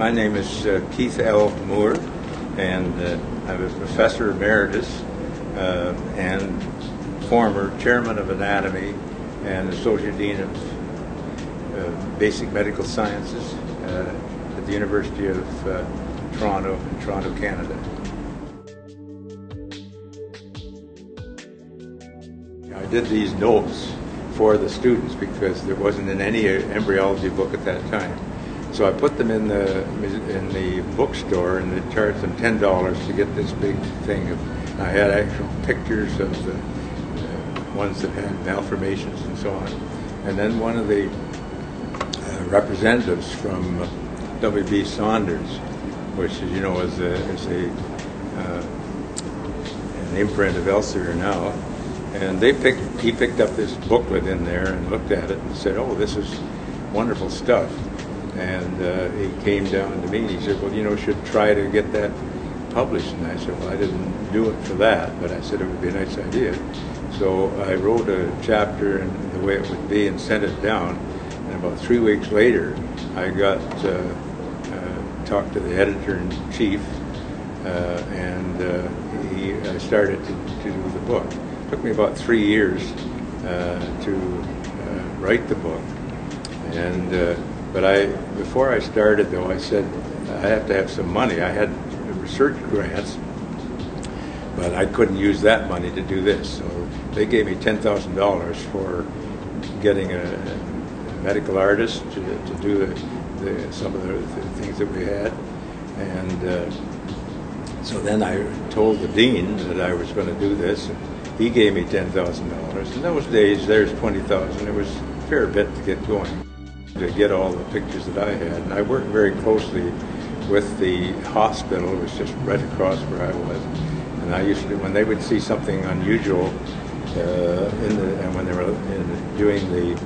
My name is Keith L. Moore, and I'm a professor emeritus and former chairman of anatomy and associate dean of basic medical sciences at the University of Toronto in Toronto, Canada. I did these notes for the students because there wasn't in any embryology book at that time. So I put them in the bookstore, and they charged them $10 to get this big thing. I had actual pictures of the ones that had malformations and so on. And then one of the representatives from W.B. Saunders, which, as you know, is an imprint of Elsevier now, and he picked up this booklet in there and looked at it and said, "Oh, this is wonderful stuff." And he came down to me and he said, "Well, you should try to get that published." And I said, "Well, I didn't do it for that, but I said it would be a nice idea." So I wrote a chapter in the way it would be and sent it down. And about 3 weeks later, I got talked to the editor-in-chief, and I started to do the book. It took me about 3 years to write the book. And but before I started, though, I said I have to have some money. I had research grants, but I couldn't use that money to do this. So they gave me $10,000 for getting a medical artist to do some of the things that we had. And so then I told the dean that I was going to do this, and he gave me $10,000. In those days, there's $20,000. It was a fair bit to get going, to get all the pictures that I had. And I worked very closely with the hospital. It was just right across where I was. And I used to, when they would see something unusual and when they were doing the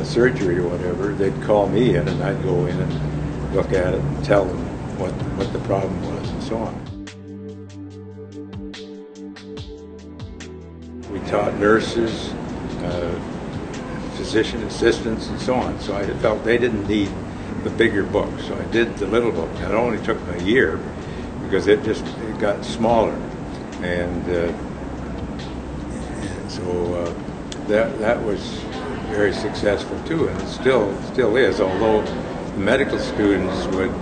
surgery or whatever, they'd call me in, and I'd go in and look at it and tell them what the problem was and so on. We taught nurses, physician assistants, and so on. So I felt they didn't need the bigger book, so I did the little book. And it only took me a year because it got smaller, and so that was very successful too, and it still is. Although the medical students would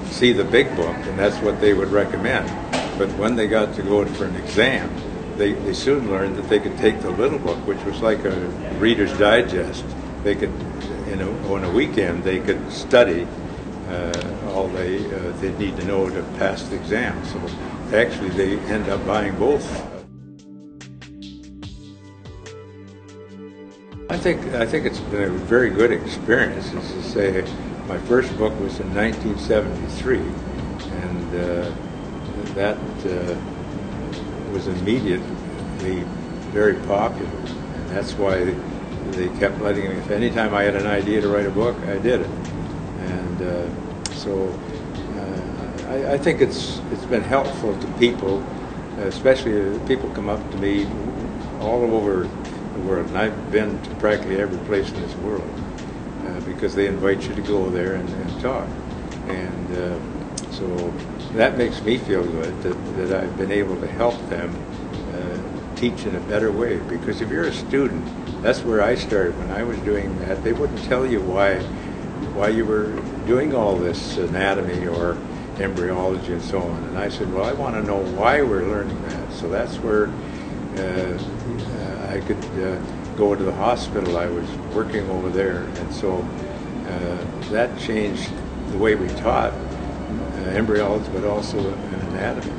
see the big book, and that's what they would recommend. But when they got to go for an exam, they soon learned that they could take the little book, which was like a Reader's Digest. They could, on a weekend, they could study all they'd need to know to pass the exam. So actually, they end up buying both. I think it's been a very good experience. As to say, my first book was in 1973, and that was immediately very popular, and that's why they kept letting me. If any time I had an idea to write a book, I did it, and so I think it's been helpful to people, especially people come up to me all over the world, and I've been to practically every place in this world because they invite you to go there and talk, and so that makes me feel good that I've been able to help them teach in a better way. Because if you're a student, that's where I started. When I was doing that, they wouldn't tell you why you were doing all this anatomy or embryology and so on. And I said, well, I want to know why we're learning that. So that's where I could go to the hospital. I was working over there, and so that changed the way we taught embryology, but also anatomy.